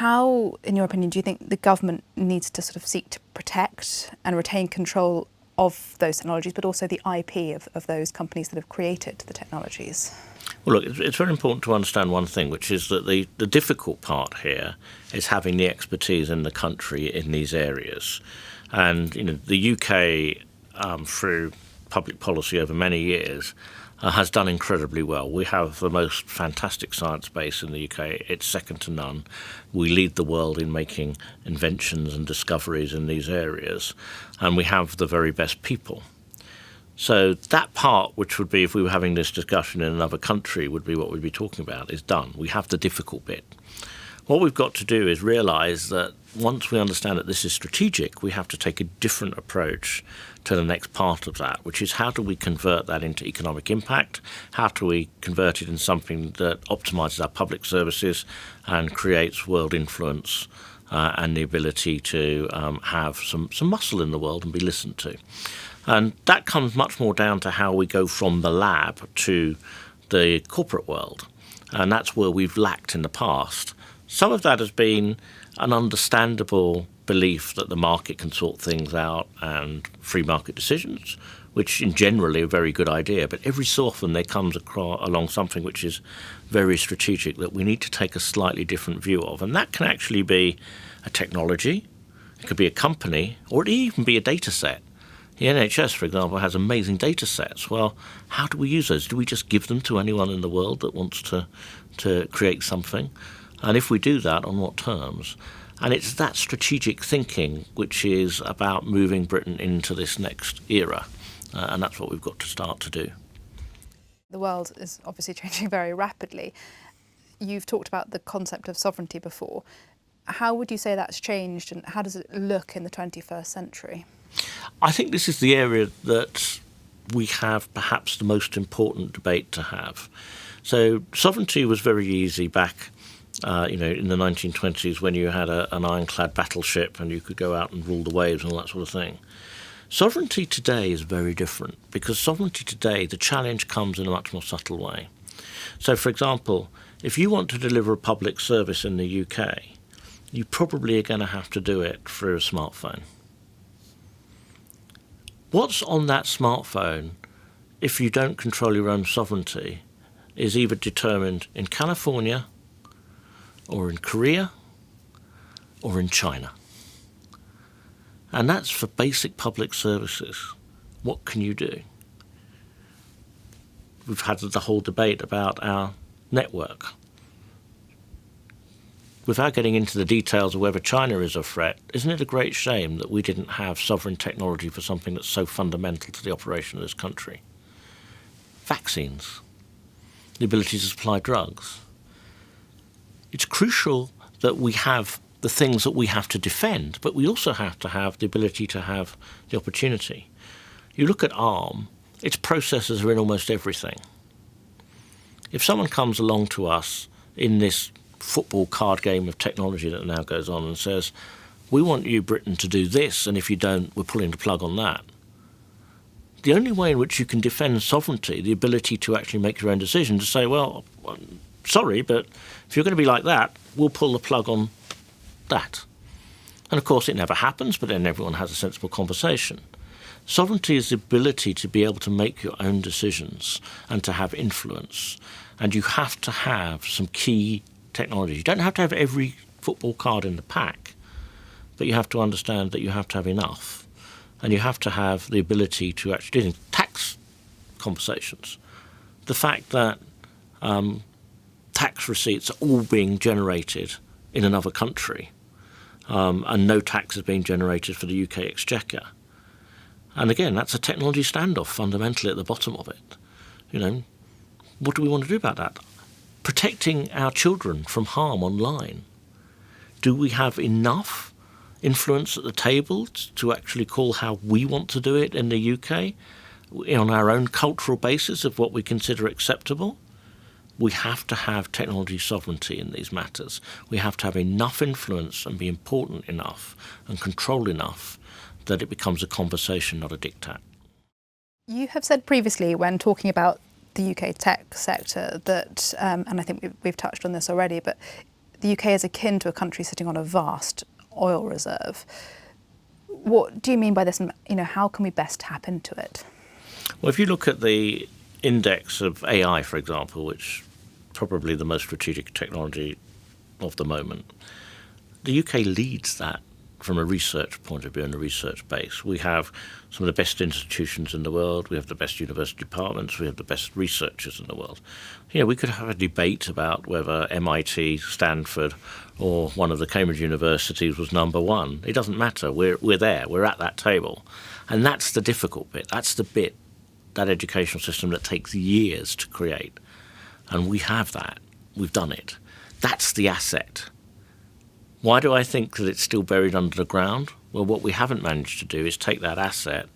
How, in your opinion, do you think the government needs to sort of seek to protect and retain control of those technologies, but also the IP of those companies that have created the technologies? Well, look, it's very important to understand one thing, which is that the difficult part here is having the expertise in the country in these areas. And the UK, through public policy over many years, has done incredibly well. We have the most fantastic science base in the UK. It's second to none. We lead the world in making inventions and discoveries in these areas, and we have the very best people. So that part, which would be if we were having this discussion in another country, would be what we'd be talking about, is done. We have the difficult bit. What we've got to do is realise that once we understand that this is strategic, we have to take a different approach to the next part of that, which is how do we convert that into economic impact? How do we convert it in something that optimises our public services and creates world influence and the ability to have some muscle in the world and be listened to? And that comes much more down to how we go from the lab to the corporate world. And that's where we've lacked in the past. Some of that has been an understandable belief that the market can sort things out and free market decisions, which in generally are a very good idea. But every so often there comes along something which is very strategic that we need to take a slightly different view of. And that can actually be a technology, it could be a company, or it could even be a data set. The NHS, for example, has amazing data sets. Well, how do we use those? Do we just give them to anyone in the world that wants to create something? And if we do that, on what terms? And it's that strategic thinking which is about moving Britain into this next era. And that's what we've got to start to do. The world is obviously changing very rapidly. You've talked about the concept of sovereignty before. How would you say that's changed, and how does it look in the 21st century? I think this is the area that we have perhaps the most important debate to have. So sovereignty was very easy back in the 1920s when you had an ironclad battleship and you could go out and rule the waves and all that sort of thing. Sovereignty today is very different, because sovereignty today, the challenge comes in a much more subtle way. So, for example, if you want to deliver a public service in the UK, you probably are going to have to do it through a smartphone. What's on that smartphone, if you don't control your own sovereignty, is either determined in California or in Korea or in China. And that's for basic public services. What can you do? We've had the whole debate about our network. Without getting into the details of whether China is a threat, isn't it a great shame that we didn't have sovereign technology for something that's so fundamental to the operation of this country? Vaccines, the ability to supply drugs. It's crucial that we have the things that we have to defend, but we also have to have the ability to have the opportunity. You look at ARM, its processors are in almost everything. If someone comes along to us in this football card game of technology that now goes on and says, we want you, Britain, to do this, and if you don't, we're pulling the plug on that. The only way in which you can defend sovereignty, the ability to actually make your own decision, to say, well, sorry, but if you're going to be like that, we'll pull the plug on that. And of course it never happens, but then everyone has a sensible conversation. Sovereignty is the ability to be able to make your own decisions and to have influence. And you have to have some key technology. You don't have to have every football card in the pack, but you have to understand that you have to have enough. And you have to have the ability to actually, in tax conversations, the fact that tax receipts are all being generated in another country, and no tax is being generated for the UK exchequer. And again, that's a technology standoff fundamentally at the bottom of it. What do we want to do about that? Protecting our children from harm online. Do we have enough influence at the table to actually call how we want to do it in the UK on our own cultural basis of what we consider acceptable? We have to have technology sovereignty in these matters. We have to have enough influence and be important enough and control enough that it becomes a conversation, not a diktat. You have said previously, when talking about the UK tech sector, that, and I think we've touched on this already, but the UK is akin to a country sitting on a vast oil reserve. What do you mean by this? And, how can we best tap into it? Well, if you look at the index of AI, for example, which is probably the most strategic technology of the moment, the UK leads that from a research point of view and a research base. We have some of the best institutions in the world. We have the best university departments. We have the best researchers in the world. We could have a debate about whether MIT, Stanford, or one of the Cambridge universities was number one. It doesn't matter. We're there. We're at that table. And that's the difficult bit. That's the bit, that educational system that takes years to create. And we have that. We've done it. That's the asset. Why do I think that it's still buried under the ground? Well, what we haven't managed to do is take that asset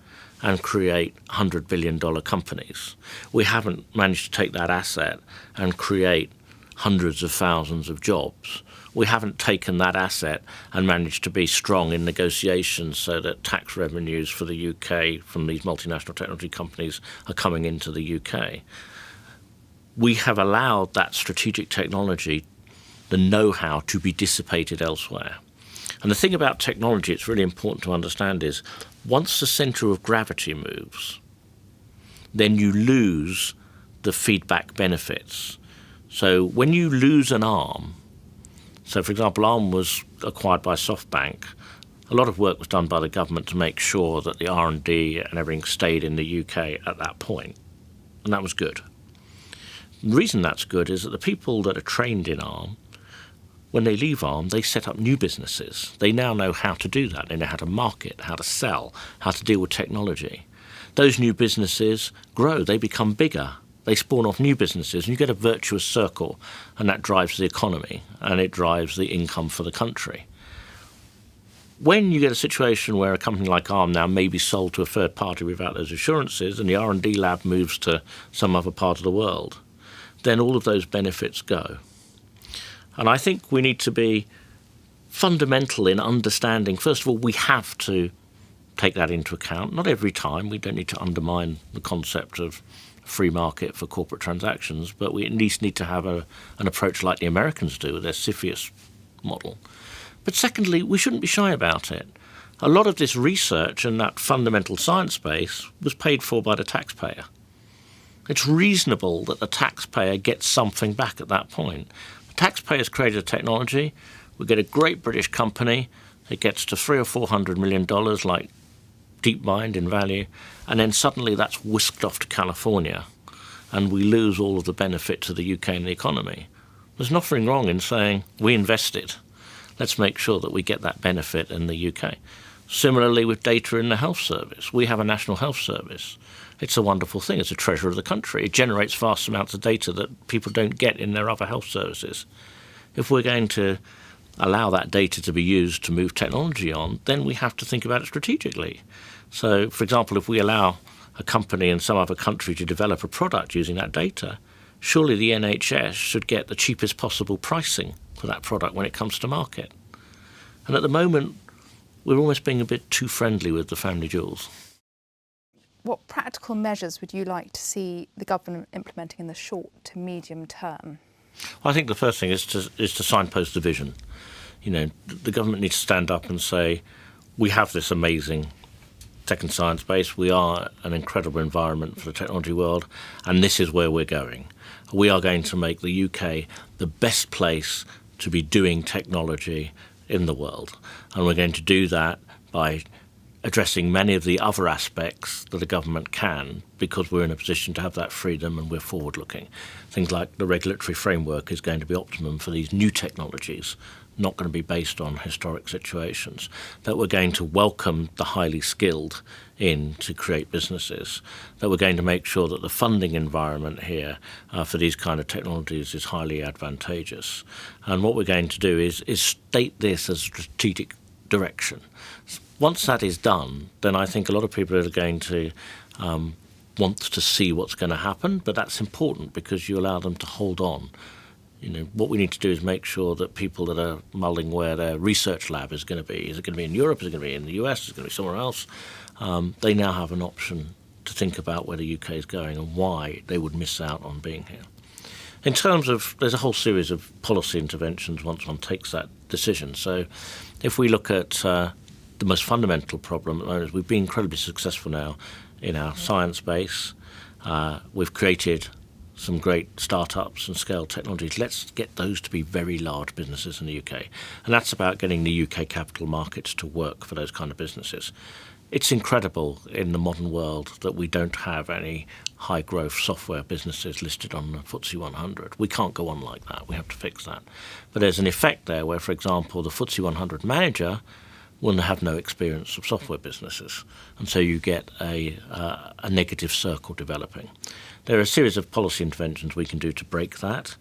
and create $100 billion companies. We haven't managed to take that asset and create hundreds of thousands of jobs. We haven't taken that asset and managed to be strong in negotiations so that tax revenues for the UK from these multinational technology companies are coming into the UK. We have allowed that strategic technology, the know-how, to be dissipated elsewhere. And the thing about technology it's really important to understand is once the centre of gravity moves, then you lose the feedback benefits. So when you lose an arm, so for example, Arm was acquired by SoftBank, a lot of work was done by the government to make sure that the R&D and everything stayed in the UK at that point, and that was good. The reason that's good is that the people that are trained in Arm, when they leave Arm, they set up new businesses. They now know how to do that. They know how to market, how to sell, how to deal with technology. Those new businesses grow. They become bigger. They spawn off new businesses, and you get a virtuous circle, and that drives the economy, and it drives the income for the country. When you get a situation where a company like Arm now may be sold to a third party without those assurances, and the R&D lab moves to some other part of the world, then all of those benefits go. And I think we need to be fundamental in understanding, first of all, we have to take that into account. Not every time. We don't need to undermine the concept of free market for corporate transactions, but we at least need to have an approach like the Americans do with their CFIUS model. But secondly, we shouldn't be shy about it. A lot of this research and that fundamental science base was paid for by the taxpayer. It's reasonable that the taxpayer gets something back at that point. The taxpayers created a technology. We get a great British company. It gets to $300 or $400 million, like DeepMind in value, and then suddenly that's whisked off to California, and we lose all of the benefit to the UK and the economy. There's nothing wrong in saying, we invested. Let's make sure that we get that benefit in the UK. Similarly with data in the health service. We have a national health service. It's a wonderful thing. It's a treasure of the country. It generates vast amounts of data that people don't get in their other health services. If we're going to allow that data to be used to move technology on, then we have to think about it strategically. So, for example, if we allow a company in some other country to develop a product using that data, surely the NHS should get the cheapest possible pricing for that product when it comes to market. And at the moment, we're almost being a bit too friendly with the family jewels. What practical measures would you like to see the government implementing in the short to medium term? Well, I think the first thing is to signpost the vision. The government needs to stand up and say, we have this amazing tech and science base. We are an incredible environment for the technology world, and this is where we're going. We are going to make the UK the best place to be doing technology in the world. And we're going to do that by addressing many of the other aspects that a government can, because we're in a position to have that freedom and we're forward-looking. Things like the regulatory framework is going to be optimum for these new technologies, not going to be based on historic situations, that we're going to welcome the highly skilled in to create businesses, that we're going to make sure that the funding environment here for these kind of technologies is highly advantageous. And what we're going to do is state this as a strategic direction. Once that is done, then I think a lot of people are going to want to see what's going to happen, but that's important because you allow them to hold on. What we need to do is make sure that people that are mulling where their research lab is going to be, is it going to be in Europe, is it going to be in the US, is it going to be somewhere else, they now have an option to think about where the UK is going and why they would miss out on being here. In terms of, there's a whole series of policy interventions once one takes that decision. So if we look at the most fundamental problem at the moment, is we've been incredibly successful now in our science base. We've created some great startups and scale technologies. Let's get those to be very large businesses in the UK. And that's about getting the UK capital markets to work for those kind of businesses. It's incredible in the modern world that we don't have any high-growth software businesses listed on the FTSE 100. We can't go on like that. We have to fix that. But there's an effect there where, for example, the FTSE 100 manager will have no experience of software businesses. And so you get a negative circle developing. There are a series of policy interventions we can do to break that,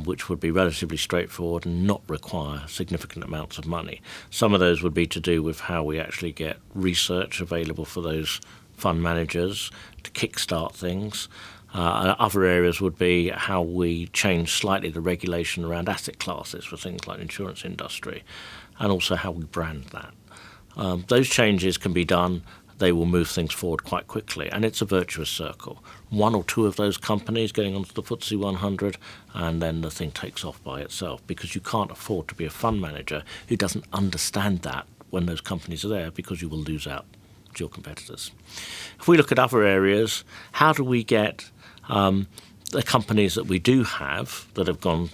which would be relatively straightforward and not require significant amounts of money. Some of those would be to do with how we actually get research available for those fund managers to kickstart things. Other areas would be how we change slightly the regulation around asset classes for things like the insurance industry, and also how we brand that. Those changes can be done. They will move things forward quite quickly, and it's a virtuous circle. One or two of those companies getting onto the FTSE 100, and then the thing takes off by itself, because you can't afford to be a fund manager who doesn't understand that when those companies are there, because you will lose out to your competitors. If we look at other areas, how do we get the companies that we do have that have gone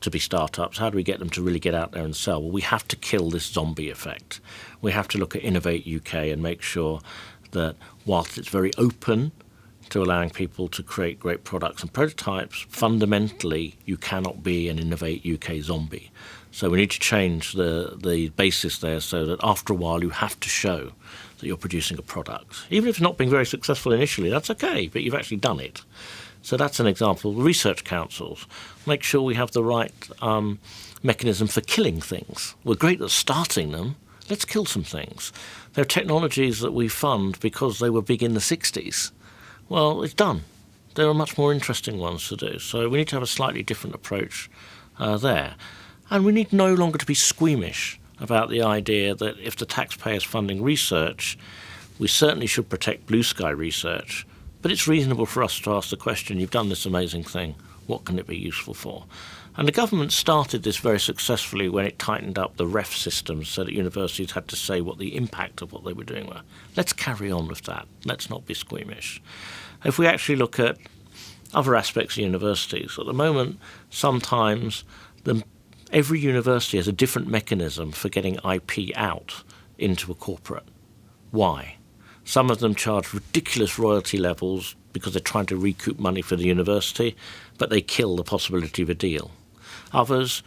to be startups, how do we get them to really get out there and sell? Well, we have to kill this zombie effect. We have to look at Innovate UK and make sure that whilst it's very open to allowing people to create great products and prototypes, fundamentally you cannot be an Innovate UK zombie. So we need to change the basis there so that after a while you have to show that you're producing a product. Even if it's not being very successful initially, that's okay, but you've actually done it. So that's an example. Research councils, make sure we have the right mechanism for killing things. We're great at starting them. Let's kill some things. There are technologies that we fund because they were big in the 60s. Well, it's done. There are much more interesting ones to do. So we need to have a slightly different approach there. And we need no longer to be squeamish about the idea that if the taxpayer is funding research, we certainly should protect blue sky research. But it's reasonable for us to ask the question, you've done this amazing thing, what can it be useful for? And the government started this very successfully when it tightened up the REF systems so that universities had to say what the impact of what they were doing were. Let's carry on with that. Let's not be squeamish. If we actually look at other aspects of universities, at the moment, sometimes every university has a different mechanism for getting IP out into a corporate. Why? Some of them charge ridiculous royalty levels because they're trying to recoup money for the university, but they kill the possibility of a deal. Others,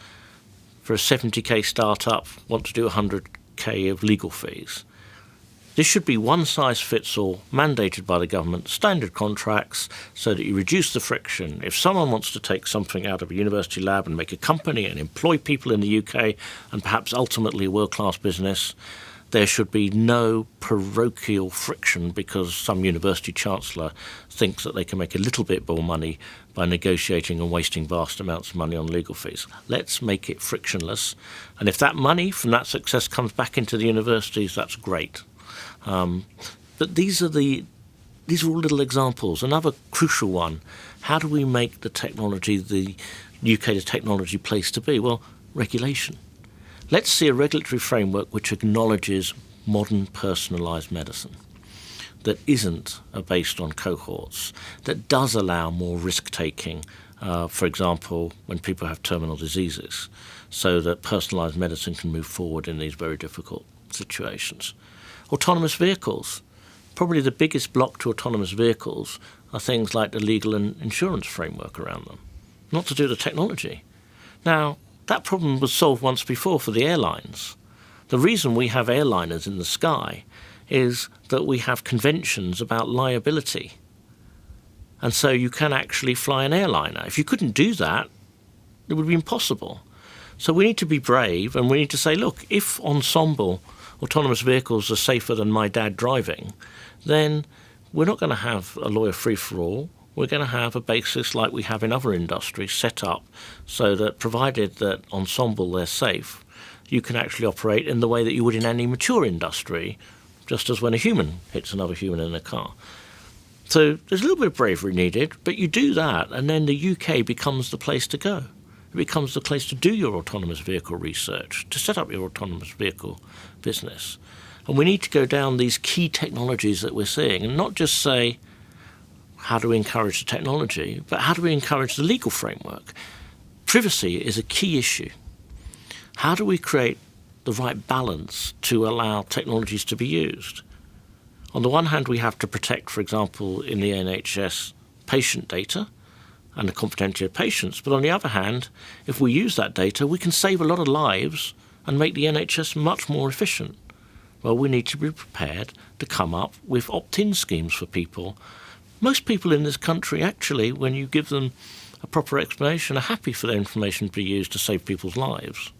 for a 70k startup, want to do 100k of legal fees. This should be one-size-fits-all, mandated by the government, standard contracts, so that you reduce the friction. If someone wants to take something out of a university lab and make a company and employ people in the UK, and perhaps ultimately a world-class business, there should be no parochial friction because some university chancellor thinks that they can make a little bit more money by negotiating and wasting vast amounts of money on legal fees. Let's make it frictionless. And if that money from that success comes back into the universities, that's great. But these are all little examples. Another crucial one, how do we make the technology, the UK the technology place to be? Well, regulation. Let's see a regulatory framework which acknowledges modern personalised medicine, that isn't based on cohorts, that does allow more risk-taking, for example, when people have terminal diseases, so that personalised medicine can move forward in these very difficult situations. Autonomous vehicles. Probably the biggest block to autonomous vehicles are things like the legal and insurance framework around them, not to do with the technology. Now, that problem was solved once before for the airlines. The reason we have airliners in the sky is that we have conventions about liability. And so you can actually fly an airliner. If you couldn't do that, it would be impossible. So we need to be brave, and we need to say, look, if ensemble autonomous vehicles are safer than my dad driving, then we're not going to have a lawyer free-for-all. We're going to have a basis like we have in other industries set up so that provided that ensemble they're safe, you can actually operate in the way that you would in any mature industry, just as when a human hits another human in a car. So there's a little bit of bravery needed, but you do that, and then the UK becomes the place to go. It becomes the place to do your autonomous vehicle research, to set up your autonomous vehicle business. And we need to go down these key technologies that we're seeing and not just say, how do we encourage the technology, but how do we encourage the legal framework? Privacy is a key issue. How do we create the right balance to allow technologies to be used? On the one hand, we have to protect, for example, in the NHS, patient data and the confidentiality of patients. But on the other hand, if we use that data, we can save a lot of lives and make the NHS much more efficient. Well, we need to be prepared to come up with opt-in schemes for people. Most people in this country, actually, when you give them a proper explanation, are happy for their information to be used to save people's lives.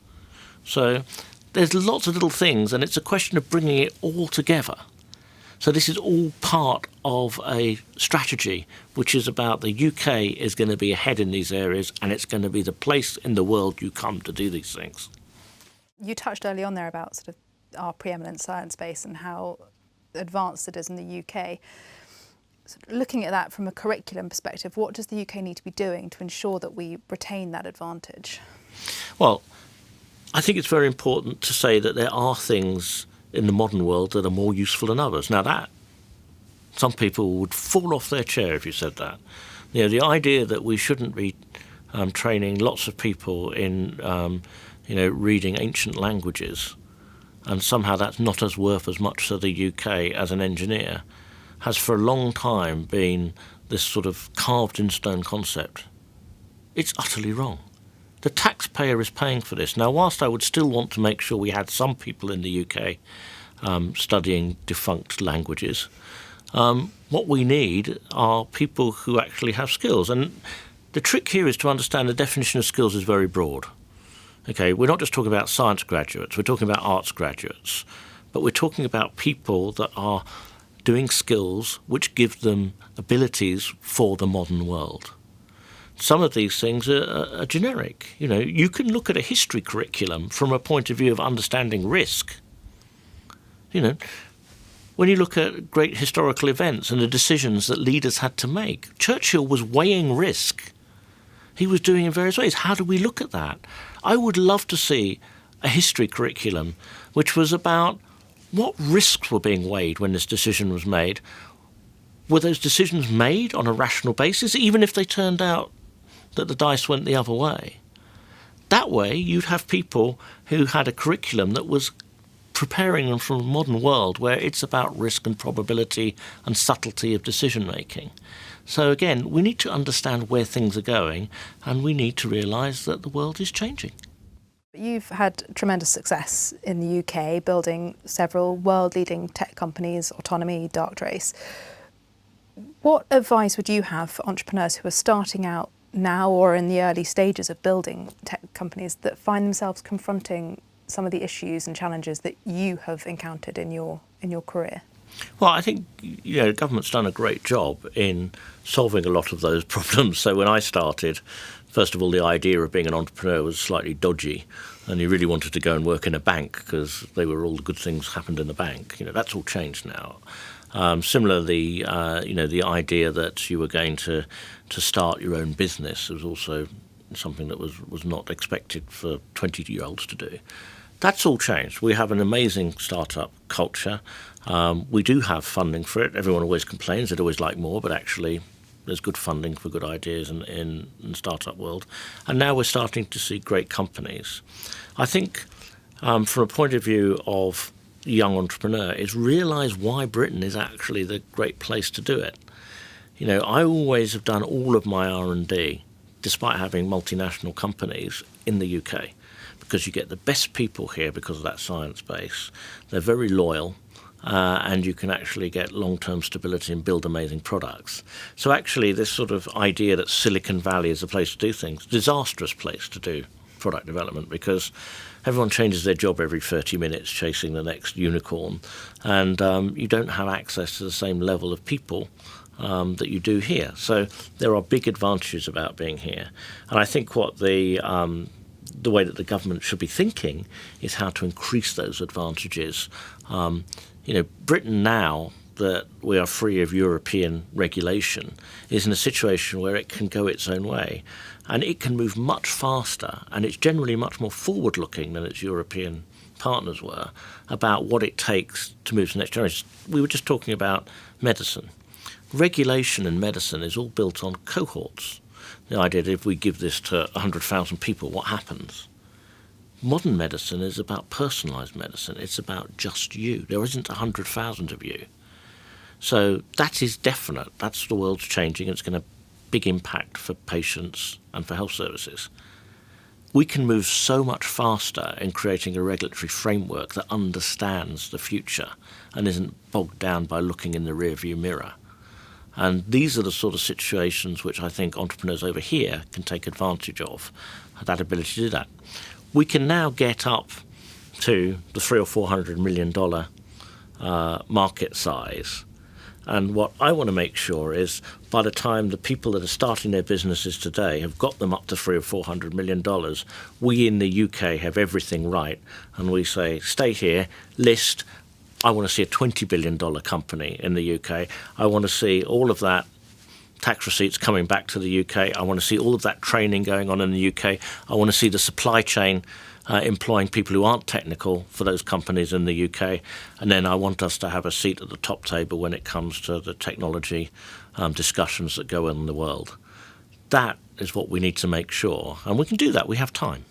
So there's lots of little things, and it's a question of bringing it all together. So this is all part of a strategy which is about the UK is going to be ahead in these areas, and it's going to be the place in the world you come to do these things. You touched early on there about sort of our preeminent science base and how advanced it is in the UK. So looking at that from a curriculum perspective, what does the UK need to be doing to ensure that we retain that advantage? Well, I think it's very important to say that there are things in the modern world that are more useful than others. Now that, some people would fall off their chair if you said that. You know, the idea that we shouldn't be training lots of people in, reading ancient languages, and somehow that's not as worth as much to the UK as an engineer, has for a long time been this sort of carved in stone concept. It's utterly wrong. The taxpayer is paying for this. Now, whilst I would still want to make sure we had some people in the UK studying defunct languages, what we need are people who actually have skills. And the trick here is to understand the definition of skills is very broad. Okay, we're not just talking about science graduates, we're talking about arts graduates, but we're talking about people that are doing skills which give them abilities for the modern world. Some of these things are generic. You know, you can look at a history curriculum from a point of view of understanding risk. You know, when you look at great historical events and the decisions that leaders had to make, Churchill was weighing risk. He was doing it in various ways. How do we look at that? I would love to see a history curriculum which was about what risks were being weighed when this decision was made. Were those decisions made on a rational basis, even if they turned out that the dice went the other way? That way, you'd have people who had a curriculum that was preparing them for a modern world where it's about risk and probability and subtlety of decision-making. So again, we need to understand where things are going, and we need to realise that the world is changing. You've had tremendous success in the UK, building several world-leading tech companies, Autonomy, Darktrace. What advice would you have for entrepreneurs who are starting out now or in the early stages of building tech companies that find themselves confronting some of the issues and challenges that you have encountered in your career? Well, I think the government's done a great job in solving a lot of those problems. So when I started, first of all, the idea of being an entrepreneur was slightly dodgy, and you really wanted to go and work in a bank because they were all the good things happened in the bank. That's all changed now. Similarly, the idea that you were going to start your own business was also something that was not expected for 20-year-olds to do. That's all changed. We have an amazing startup culture. We do have funding for it. Everyone always complains they'd always like more, but actually there's good funding for good ideas in the startup world. And now we're starting to see great companies. I think from a point of view of the young entrepreneur is realise why Britain is actually the great place to do it. I always have done all of my R&D, despite having multinational companies, in the UK, because you get the best people here because of that science base. They're very loyal, and you can actually get long-term stability and build amazing products. So actually this sort of idea that Silicon Valley is the place to do things, disastrous place to do product development, because everyone changes their job every 30 minutes chasing the next unicorn, and you don't have access to the same level of people that you do here. So there are big advantages about being here. And I think what the way that the government should be thinking is how to increase those advantages. Britain now, that we are free of European regulation is in a situation where it can go its own way. And it can move much faster, and it's generally much more forward-looking than its European partners were about what it takes to move to the next generation. We were just talking about medicine. Regulation in medicine is all built on cohorts. The idea that if we give this to 100,000 people, what happens? Modern medicine is about personalised medicine. It's about just you. There isn't 100,000 of you. So that is definite. That's the world's changing, and it's going to big impact for patients and for health services. We can move so much faster in creating a regulatory framework that understands the future and isn't bogged down by looking in the rearview mirror. And these are the sort of situations which I think entrepreneurs over here can take advantage of, that ability to do that. We can now get up to the $300 or $400 million market size. And what I want to make sure is by the time the people that are starting their businesses today have got them up to $300 or $400 million, we in the UK have everything right. And we say, stay here, list. I want to see a $20 billion company in the UK. I want to see all of that tax receipts coming back to the UK. I want to see all of that training going on in the UK. I want to see the supply chain employing people who aren't technical for those companies in the UK. And then I want us to have a seat at the top table when it comes to the technology discussions that go on in the world. That is what we need to make sure. And we can do that. We have time.